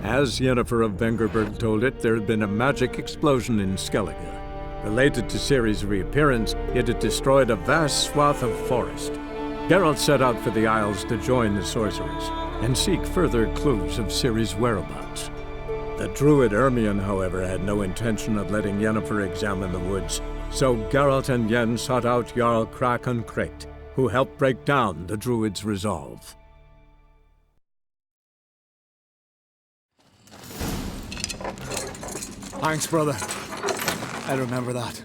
As Yennefer of Vengerberg told it, there had been a magic explosion in Skellige. Related to Ciri's reappearance, it had destroyed a vast swath of forest. Geralt set out for the Isles to join the sorcerers and seek further clues of Ciri's whereabouts. The druid Ermion, however, had no intention of letting Yennefer examine the woods, so Geralt and Yen sought out Jarl Krakon Kricht, who helped break down the druid's resolve. Thanks, brother. I remember that.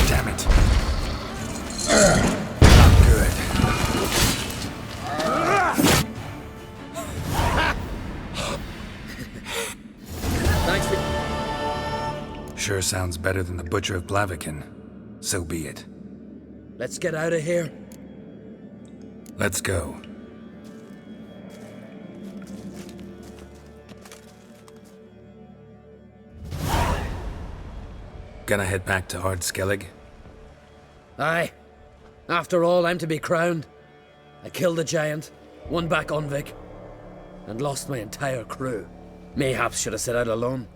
Damn it. Not good. Thanks for... Sure sounds better than the Butcher of Blaviken. So be it. Let's get out of here. Let's go. Gonna head back to Ard Skellig? Aye. After all, I'm to be crowned. I killed a giant, won back Undvik, and lost my entire crew. Mayhaps should have set out alone.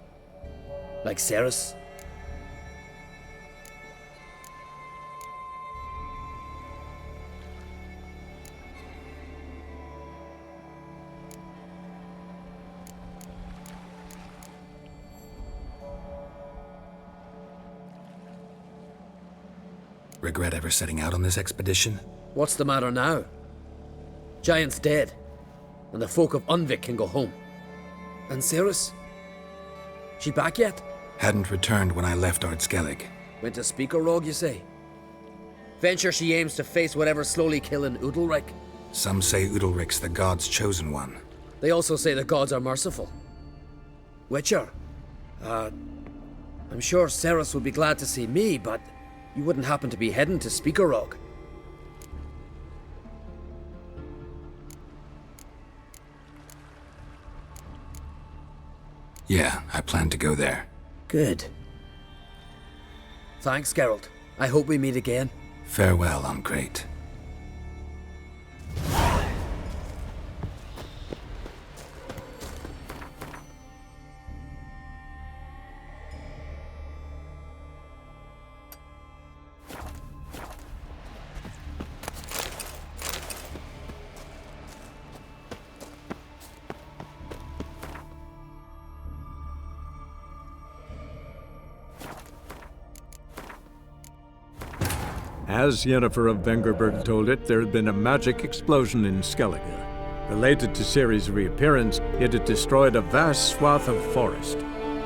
Like Ceres. Regret ever setting out on this expedition? What's the matter now? Giant's dead, and the folk of Undvik can go home. And Ceres? She back yet? Hadn't returned when I left Ard Skellig. Went to Speaker Rogue, you say? Venture she aims to face whatever's slowly killing Udalric. Some say Udalric's the god's chosen one. They also say the gods are merciful. Witcher? I'm sure Ceres would be glad to see me, but you wouldn't happen to be heading to Speaker Rogue. Yeah, I plan to go there. Good. Thanks, Geralt. I hope we meet again. Farewell, Uncrate. As Yennefer of Vengerberg told it, there had been a magic explosion in Skellige. Related to Ciri's reappearance, it had destroyed a vast swath of forest.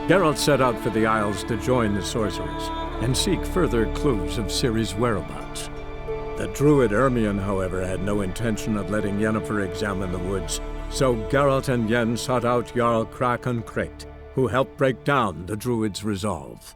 Geralt set out for the Isles to join the sorcerers and seek further clues of Ciri's whereabouts. The druid Ermion, however, had no intention of letting Yennefer examine the woods, so Geralt and Yen sought out Jarl Krakon Kricht, who helped break down the druid's resolve.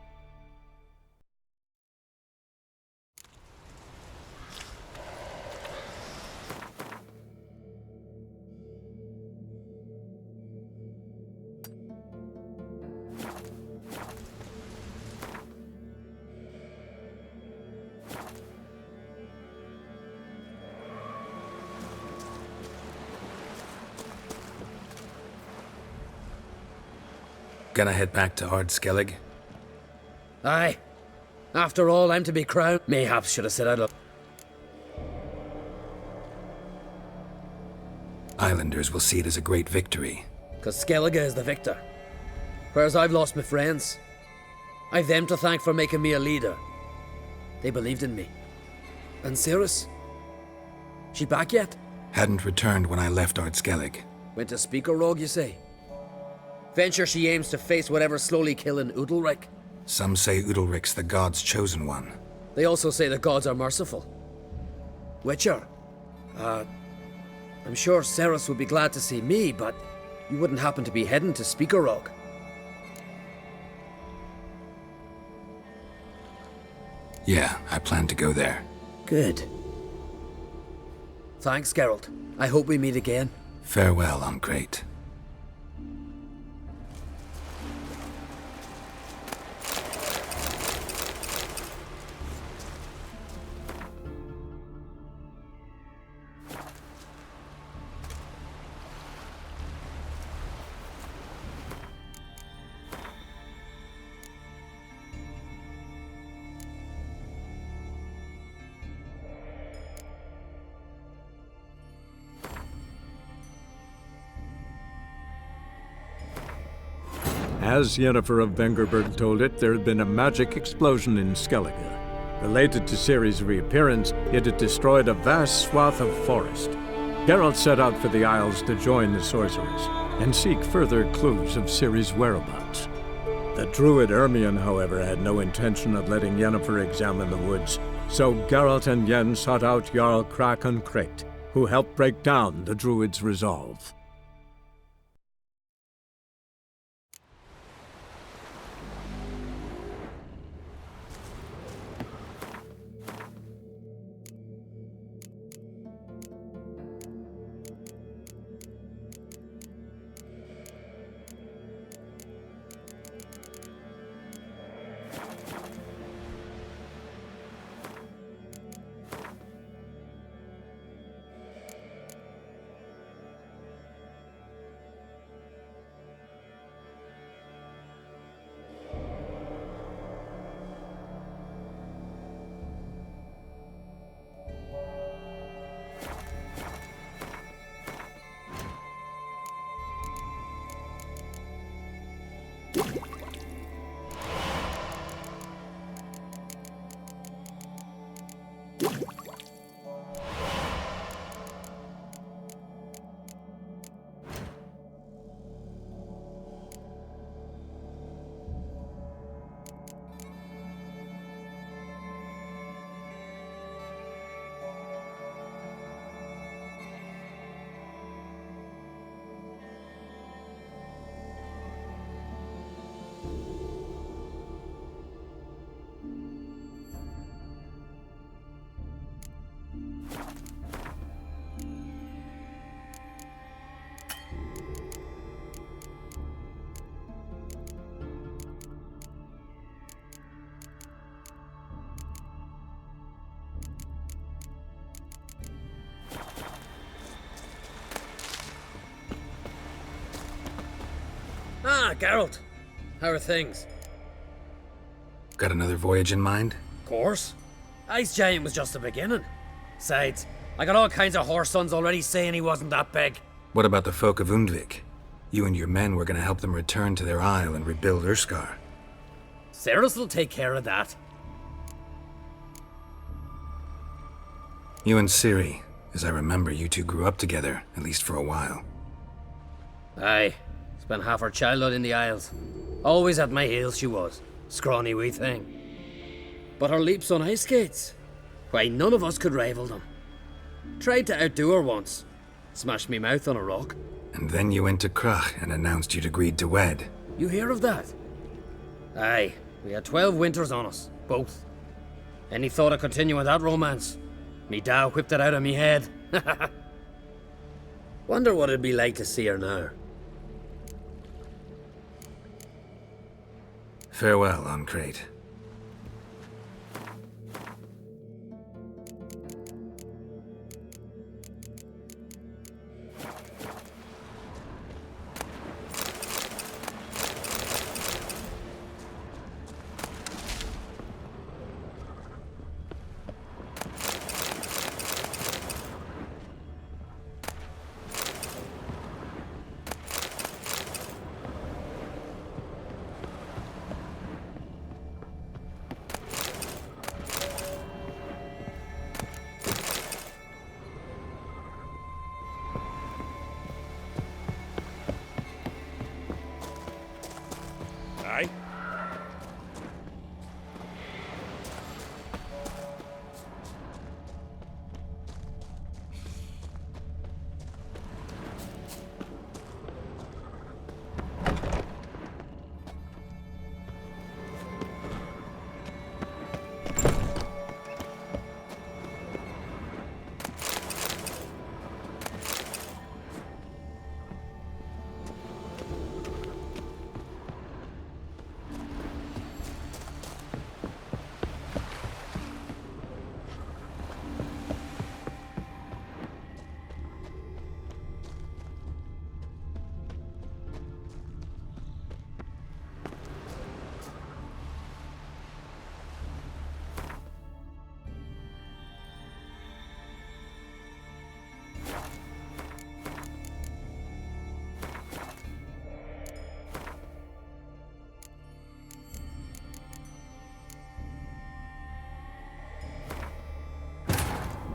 Gonna head back to Skellig? Aye. After all, I'm to be crowned. Mayhaps should have said out. Islanders will see it as a great victory. Cause Skellige is the victor. Whereas I've lost my friends. I've them to thank for making me a leader. They believed in me. And Ceres? She back yet? Hadn't returned when I left Skellig. Went to speak a rogue, you say? Venture she aims to face whatever's slowly killing Undvik. Some say Udalric's the god's chosen one. They also say the gods are merciful. Witcher? I'm sure Ceres would be glad to see me, but you wouldn't happen to be heading to Speaker Rock. Yeah, I plan to go there. Good. Thanks, Geralt. I hope we meet again. Farewell, Uncrate. As Yennefer of Vengerberg told it, there had been a magic explosion in Skellige. Related to Ciri's reappearance, it had destroyed a vast swath of forest. Geralt set out for the Isles to join the sorcerers and seek further clues of Ciri's whereabouts. The druid Ermion, however, had no intention of letting Yennefer examine the woods, so Geralt and Yen sought out Jarl Krakon Krate, who helped break down the druid's resolve. Ah, Geralt. How are things? Got another voyage in mind? Course. Ice Giant was just the beginning. Besides, I got all kinds of horse sons already saying he wasn't that big. What about the folk of Undvik? You and your men were gonna help them return to their isle and rebuild Urskar. Ceres will take care of that. You and Ciri, as I remember, you two grew up together, at least for a while. Aye. Spent half her childhood in the Isles. Always at my heels she was. Scrawny wee thing. But her leaps on ice skates? Why, none of us could rival them. Tried to outdo her once. Smashed me mouth on a rock. And then you went to Krach and announced you'd agreed to wed. You hear of that? Aye. We had 12 winters on us. Both. Any thought of continuing that romance? Me da whipped it out of me head. Wonder what it'd be like to see her now. Farewell, Uncrate.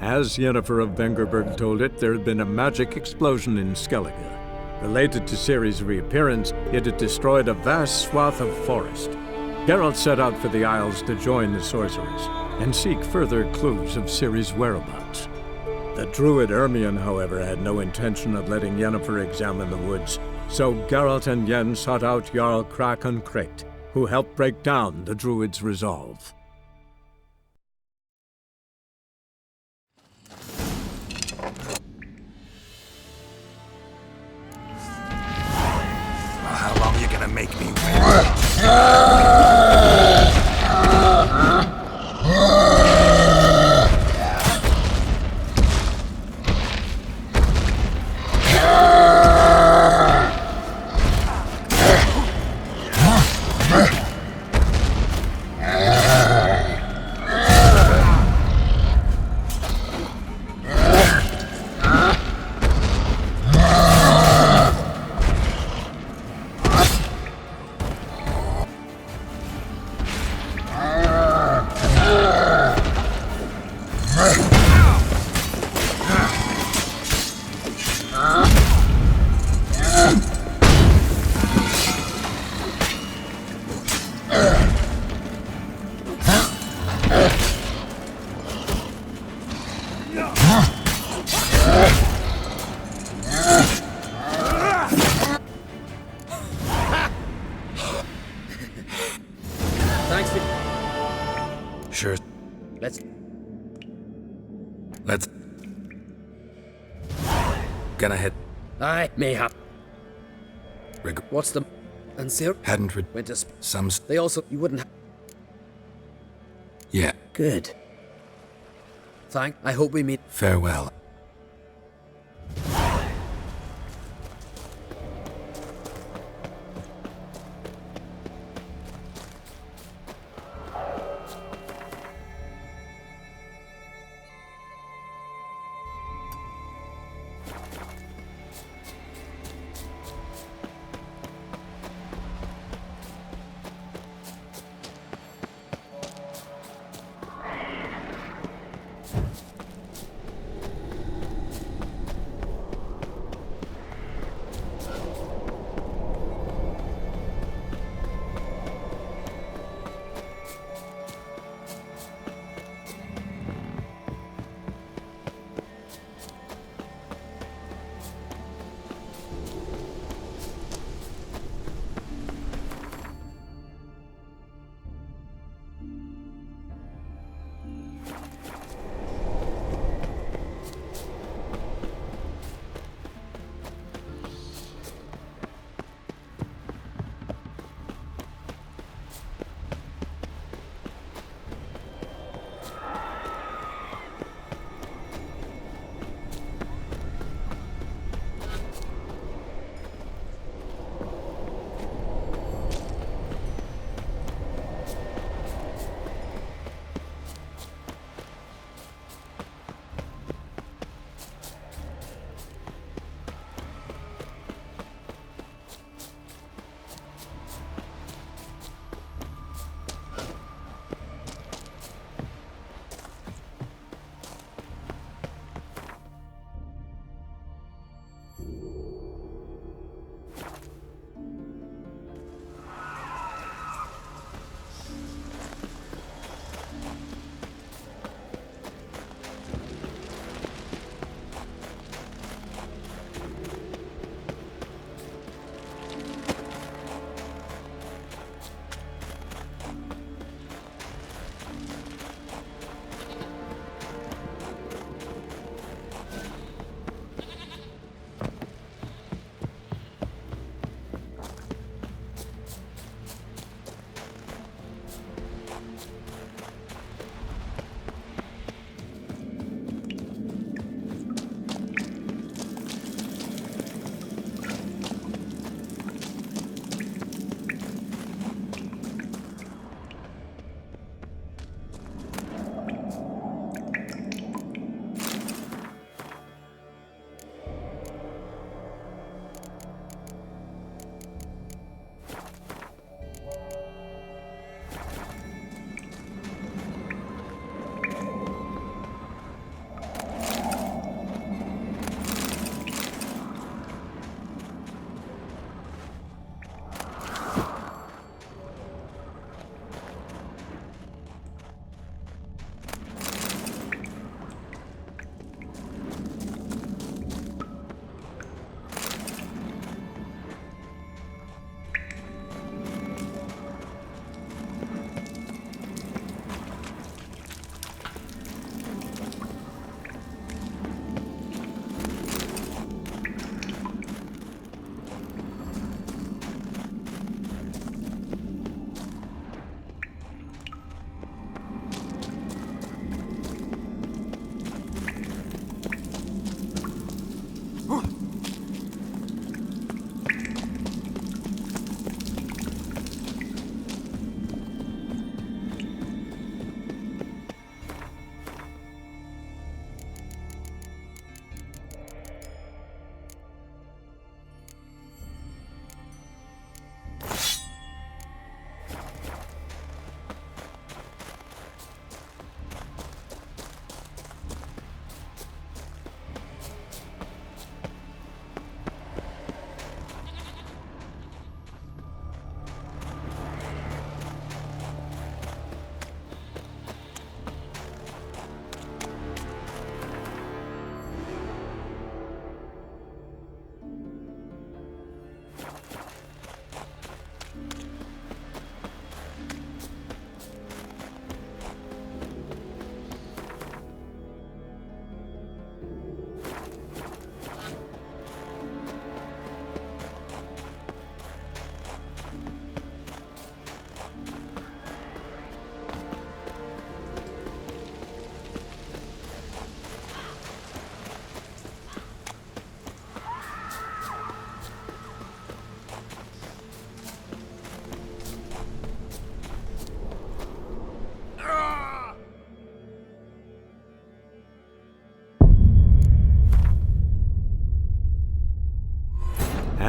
As Yennefer of Vengerberg told it, there had been a magic explosion in Skellige. Related to Ciri's reappearance, it had destroyed a vast swath of forest. Geralt set out for the Isles to join the sorcerers and seek further clues of Ciri's whereabouts. The druid Ermion, however, had no intention of letting Yennefer examine the woods, so Geralt and Yen sought out Jarl Krakon Kricht, who helped break down the druid's resolve. How long are you gonna make me wait? Thanks for... Sure. Let's... Gonna hit... Aye, mayhap. What's the... And Sir? Hadn't Went to... some... They also... You wouldn't... Yeah. Good. I hope we meet... Farewell.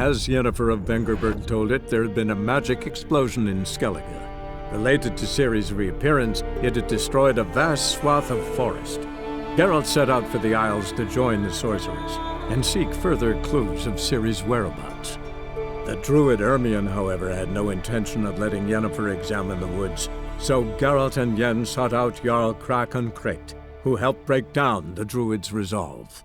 As Yennefer of Vengerberg told it, there had been a magic explosion in Skellige. Related to Ciri's reappearance, it had destroyed a vast swath of forest. Geralt set out for the Isles to join the sorcerers and seek further clues of Ciri's whereabouts. The druid Ermion, however, had no intention of letting Yennefer examine the woods, so Geralt and Yen sought out Jarl Krakon Kricht, who helped break down the druid's resolve.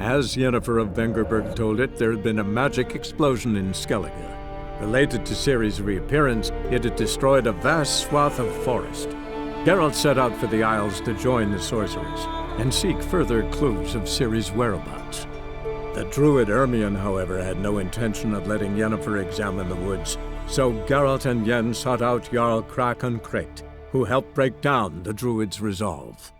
As Yennefer of Vengerberg told it, there had been a magic explosion in Skellige. Related to Ciri's reappearance, it had destroyed a vast swath of forest. Geralt set out for the Isles to join the sorcerers and seek further clues of Ciri's whereabouts. The druid Ermion, however, had no intention of letting Yennefer examine the woods, so Geralt and Yen sought out Jarl Krakon Kricht, who helped break down the druid's resolve.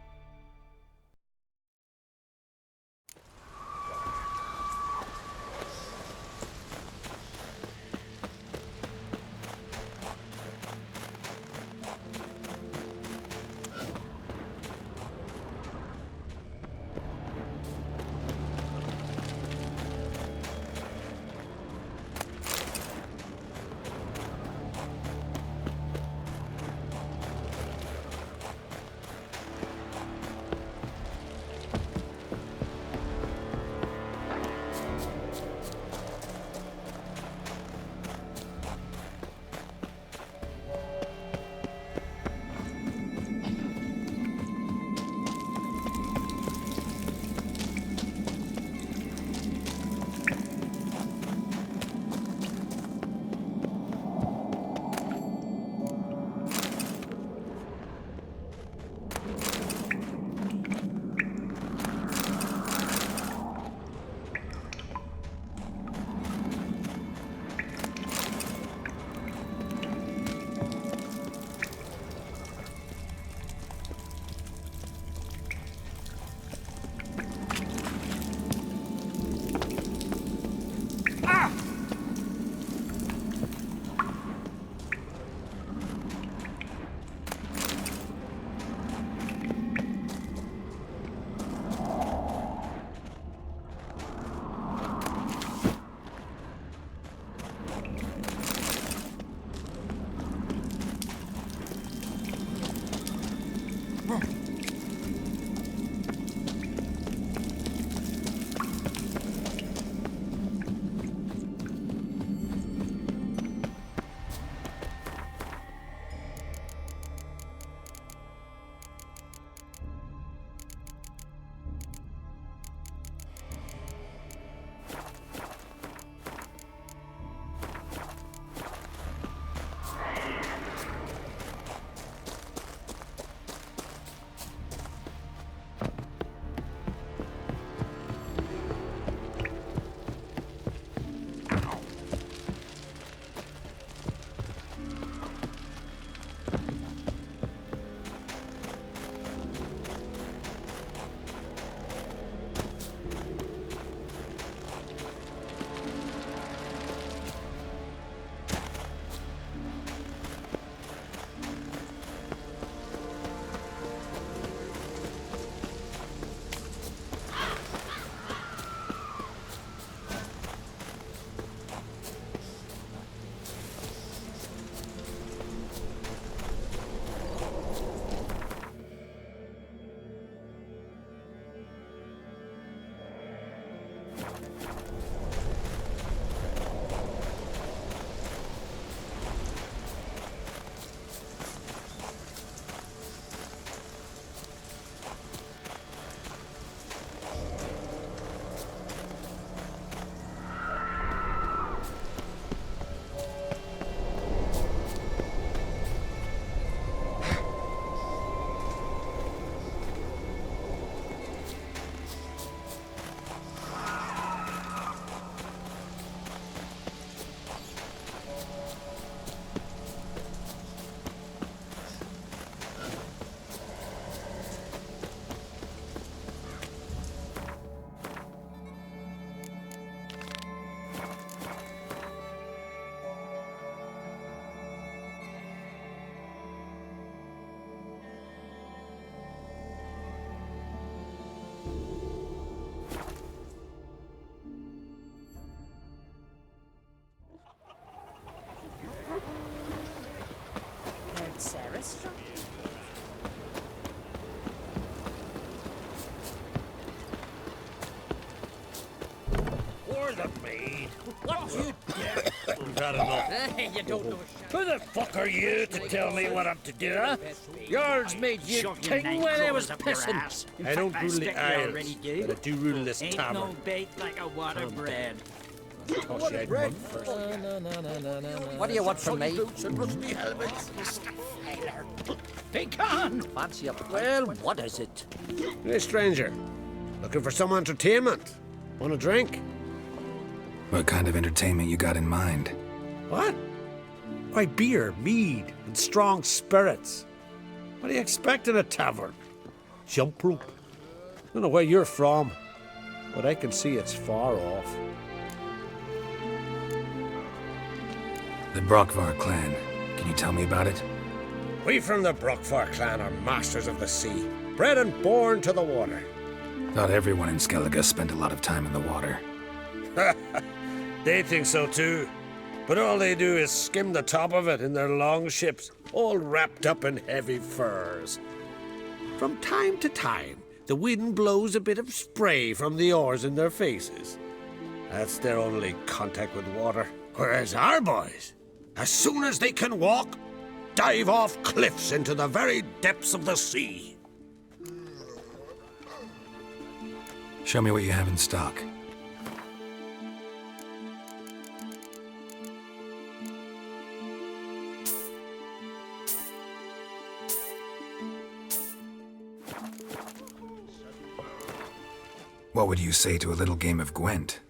You don't know shit. Who the fuck are you to tell me what I'm to do, huh? Yours made you ting when I was pissing. I don't rule the Isles, but I do rule this Ain't tavern. no bake like a water bread. What do you want from me? Pecan! Fancy a well, what is it? Hey, stranger. Looking for some entertainment? Want a drink? What kind of entertainment you got in mind? What? Why, beer, mead, and strong spirits. What do you expect in a tavern? Jump rope. Don't know where you're from, but I can see it's far off. The Brockvar clan. Can you tell me about it? We from the Brockvar clan are masters of the sea, bred and born to the water. Thought everyone in Skellige spent a lot of time in the water. They think so too. But all they do is skim the top of it in their long ships, all wrapped up in heavy furs. From time to time, the wind blows a bit of spray from the oars in their faces. That's their only contact with water. Whereas our boys, as soon as they can walk, dive off cliffs into the very depths of the sea. Show me what you have in stock. What would you say to a little game of Gwent?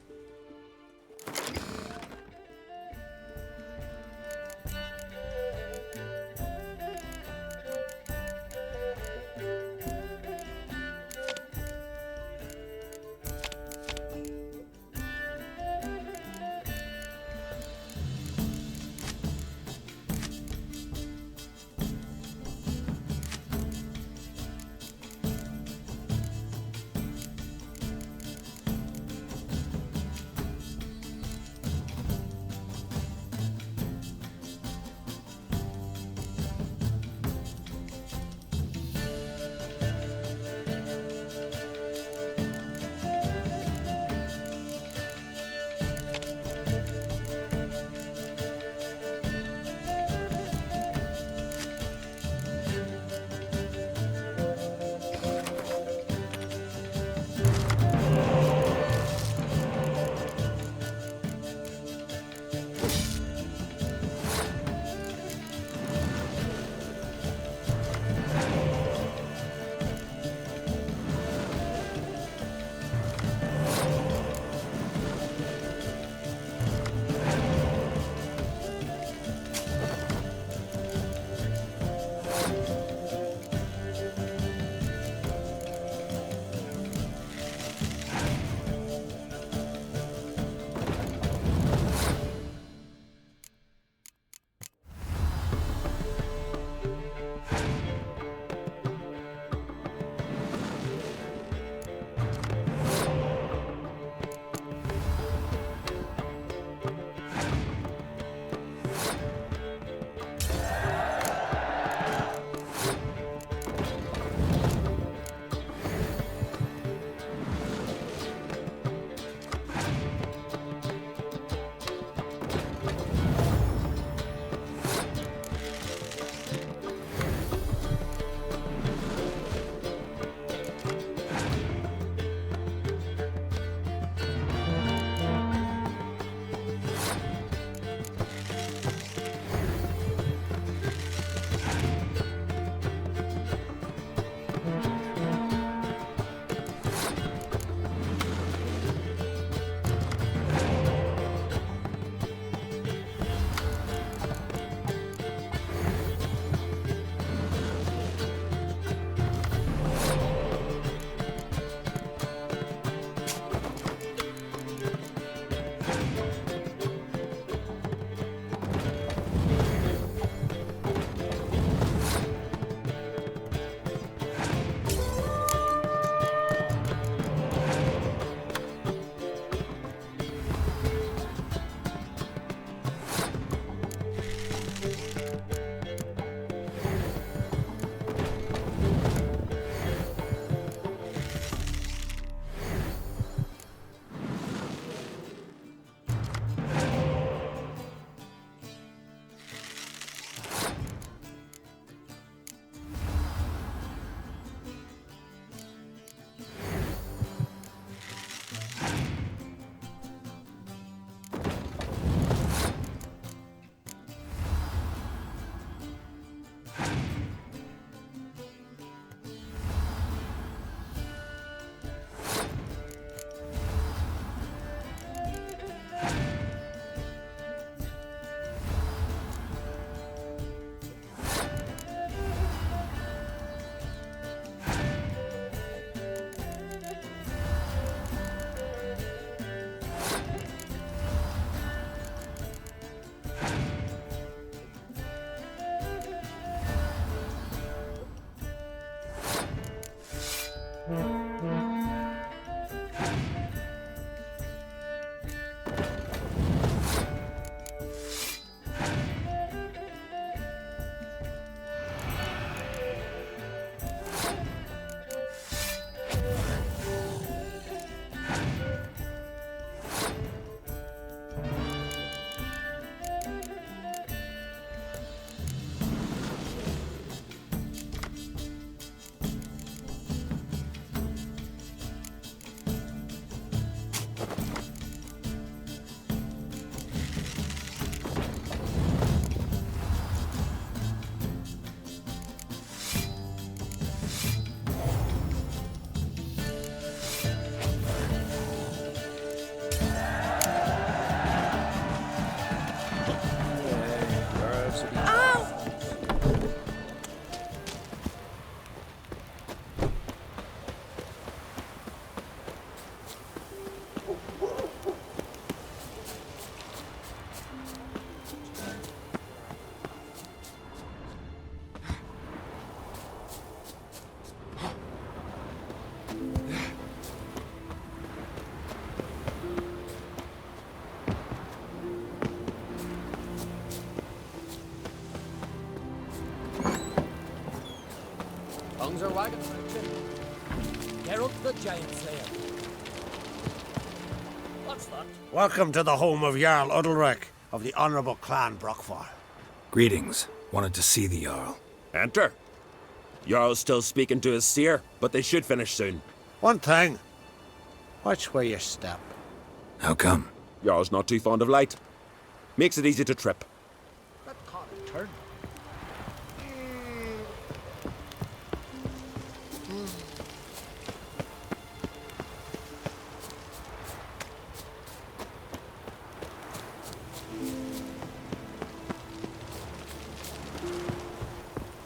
Tongues are wagging, Geralt the Giant Slayer. What's that? Welcome to the home of Jarl Undvik of the Honourable Clan Brockfar. Greetings. Wanted to see the Jarl. Enter. Jarl's still speaking to his seer, but they should finish soon. One thing. Watch where you step. How come? Jarl's not too fond of light. Makes it easy to trip. That caught a turn.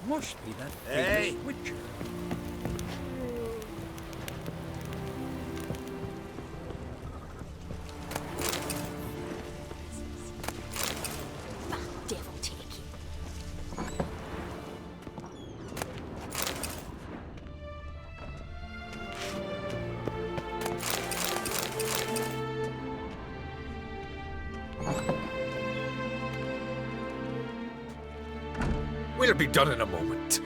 Must be that Hey! Witcher. Devil take you. We'll be done in a moment.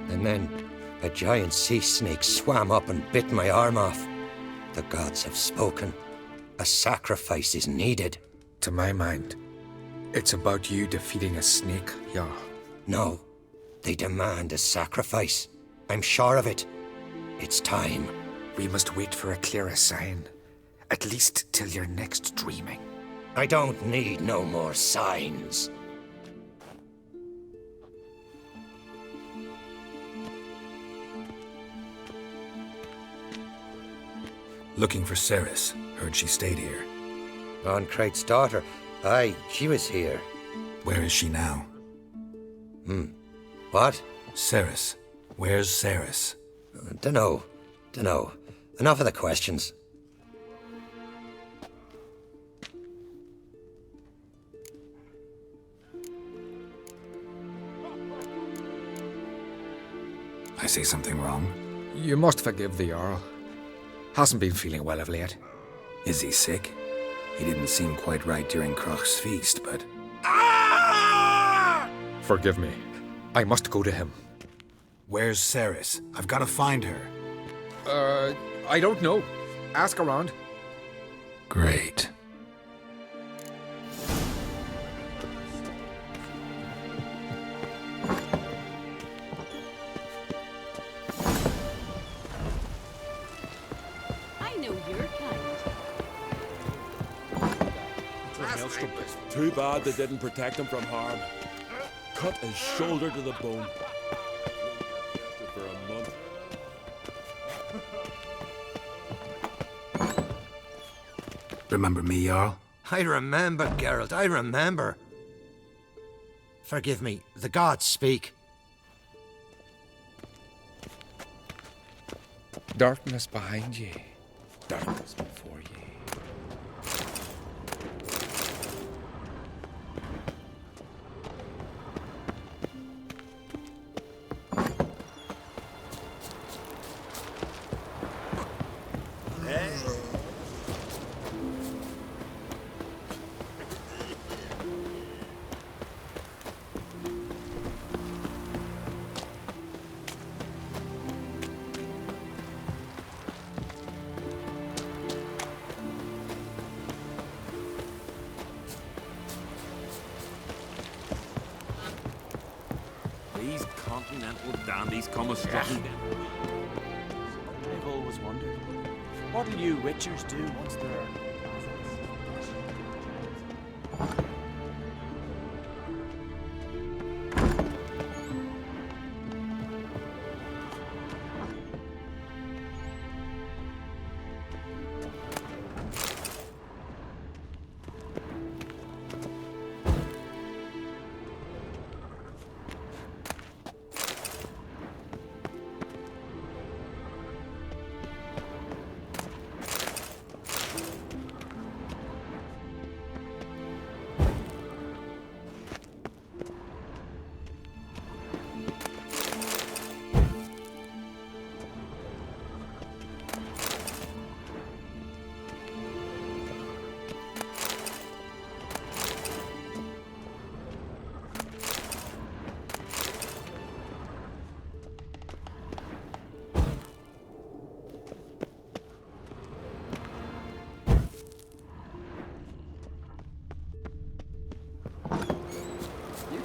And then a giant sea snake swam up and bit my arm off. The gods have spoken. A sacrifice is needed. To my mind, it's about you defeating a snake, Jarl. No, they demand a sacrifice. I'm sure of it. It's time. We must wait for a clearer sign. At least till your next dreaming. I don't need no more signs. Looking for Ceres. Heard she stayed here. Von Krait's daughter. Aye, she was here. Where is she now? What? Ceres. Where's Ceres? Dunno. Enough of the questions. I say something wrong? You must forgive the Jarl. Hasn't been feeling well of late. Is he sick? He didn't seem quite right during Kroch's feast, but... Forgive me. I must go to him. Where's Ceres? I've got to find her. I don't know. Ask around. Great. I know your kind. Too bad they didn't protect him from harm. Cut his shoulder to the bone. For a month. Remember me, Jarl? I remember, Geralt, I remember. Forgive me, the gods speak. Darkness behind ye. Darkness before ye. These continental dandies come a strutting them. I've always wondered. What'll you witchers do once they're...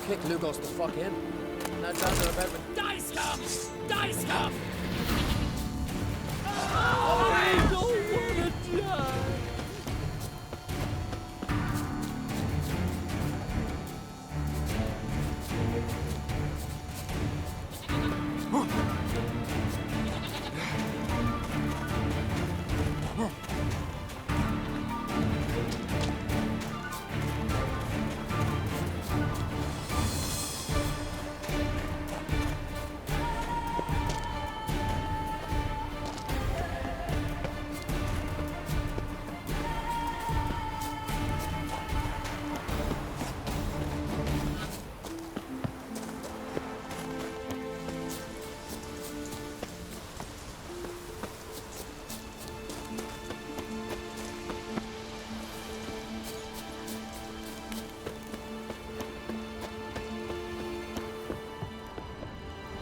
Kick Lugos the fuck in. That's under about with die scum! Die scum! I don't wanna die!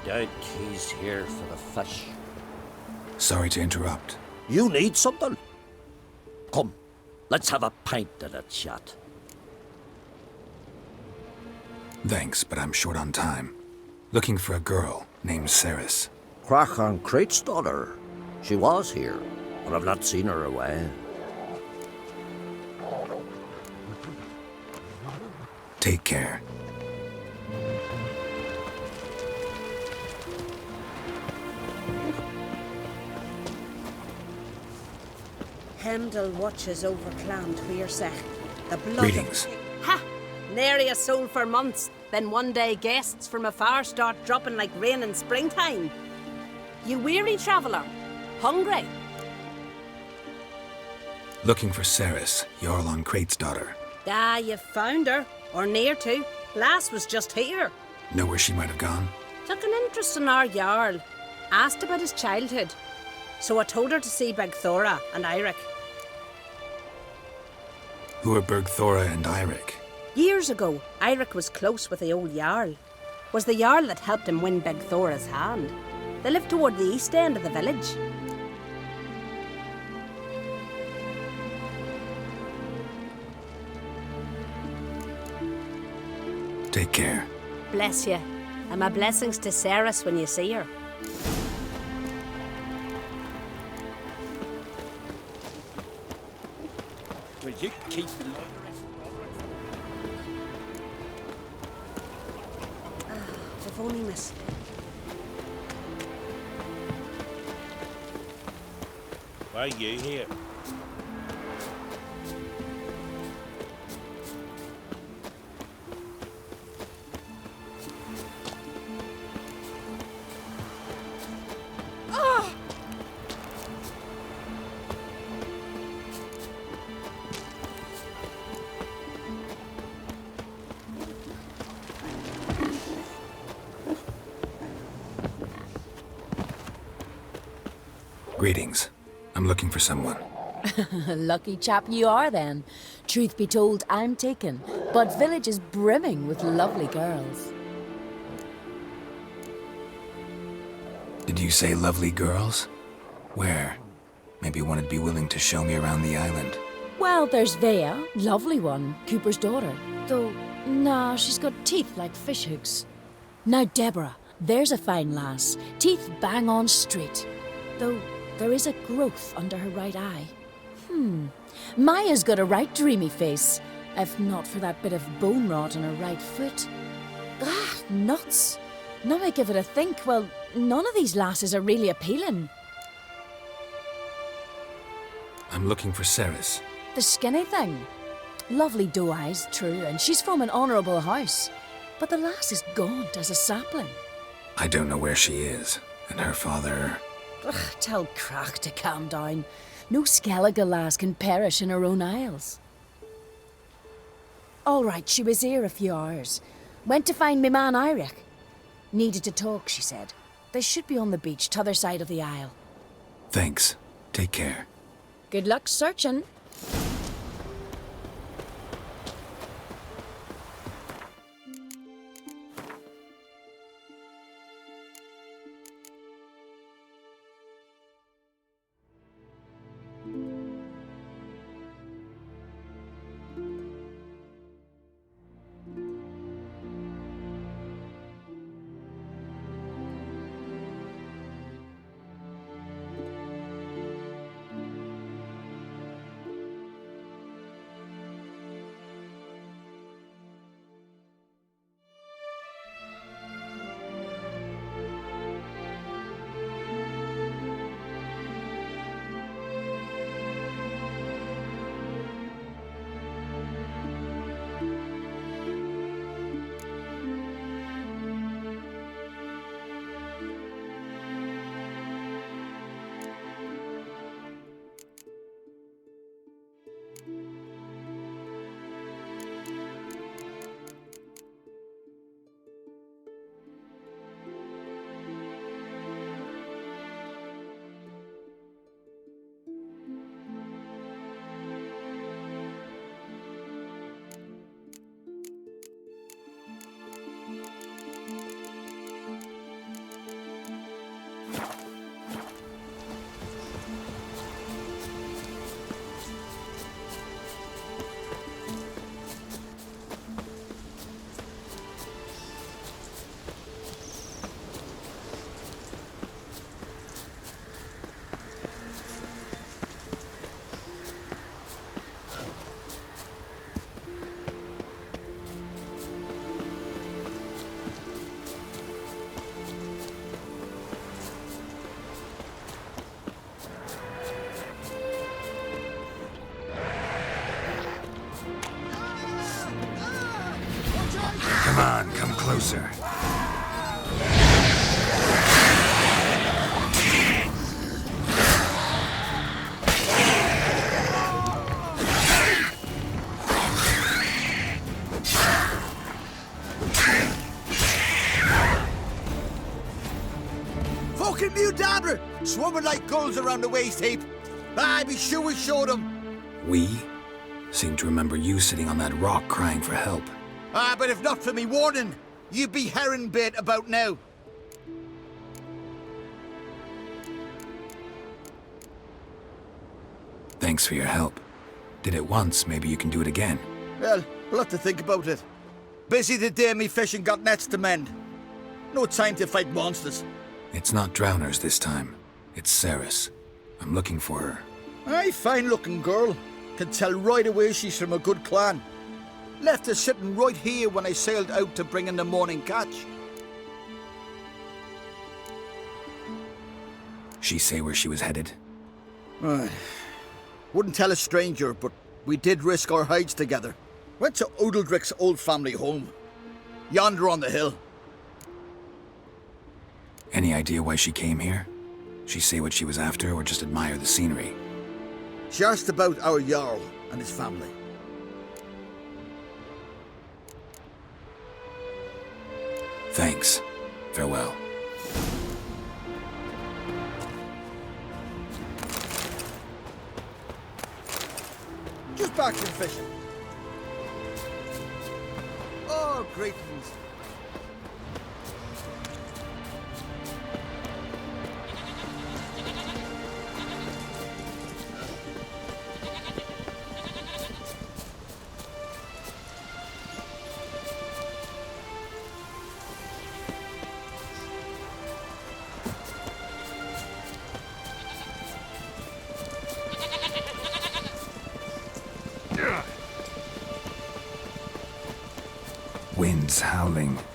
Doubt he's here for the fish. Sorry to interrupt. You need something? Come, let's have a pint and a chat. Thanks, but I'm short on time. Looking for a girl named Ceres. Crachan Crate's daughter. She was here, but I've not seen her away. Take care. Hemdall watches over Clan Tweersech. The blood. Greetings. Ha! Nary a soul for months. Then one day guests from afar start dropping like rain in springtime. You weary traveller? Hungry? Looking for Ceres, Jarl on Crate's daughter. Ah, you found her. Or near to. Lass was just here. Know where she might have gone? Took an interest in our Jarl. Asked about his childhood. So I told her to see Begthora and Eirik. Who are Bergthora and Eirik? Years ago, Eirik was close with the old Jarl. Was the Jarl that helped him win Begthora's hand. They lived toward the east end of the village. Take care. Bless you. And my blessings to Ceres when you see her. Will you keep... If only, miss. Why are you here? Greetings. I'm looking for someone. Lucky chap you are then. Truth be told, I'm taken, but village is brimming with lovely girls. Did you say lovely girls? Where? Maybe one would be willing to show me around the island. Well, there's Vea, lovely one, Cooper's daughter. Though, nah, she's got teeth like fishhooks. Now Deborah, there's a fine lass, teeth bang on straight. Though there is a growth under her right eye. Maya's got a right dreamy face, if not for that bit of bone rot on her right foot. Ah, nuts. Now I give it a think, well, none of these lasses are really appealing. I'm looking for Ceres. The skinny thing. Lovely doe eyes, true, and she's from an honourable house. But the lass is gaunt as a sapling. I don't know where she is, and her father... Ugh, tell Crack to calm down. No Skellige lass can perish in her own isles. All right, she was here a few hours. Went to find me man Eirik. Needed to talk, she said. They should be on the beach, t'other side of the isle. Thanks. Take care. Good luck searching. Come on, come closer. Fucking mute dabber! Swarming like gulls around the waist heap. I be sure we showed them. We? Seem to remember you sitting on that rock crying for help. But if not for me warning, you'd be herring bait about now. Thanks for your help. Did it once, maybe you can do it again. Well, we'll have to think about it. Busy today, me fishing got nets to mend. No time to fight monsters. It's not drowners this time. It's Ceres. I'm looking for her. Aye, fine-looking girl. Can tell right away she's from a good clan. Left her sitting right here when I sailed out to bring in the morning catch. She say where she was headed? Wouldn't tell a stranger, but we did risk our hides together. Went to Undvik's old family home. Yonder on the hill. Any idea why she came here? She say what she was after, or just admire the scenery? She asked about our Jarl and his family. Thanks. Farewell. Just back from fishing. Oh, great news. wind's howling.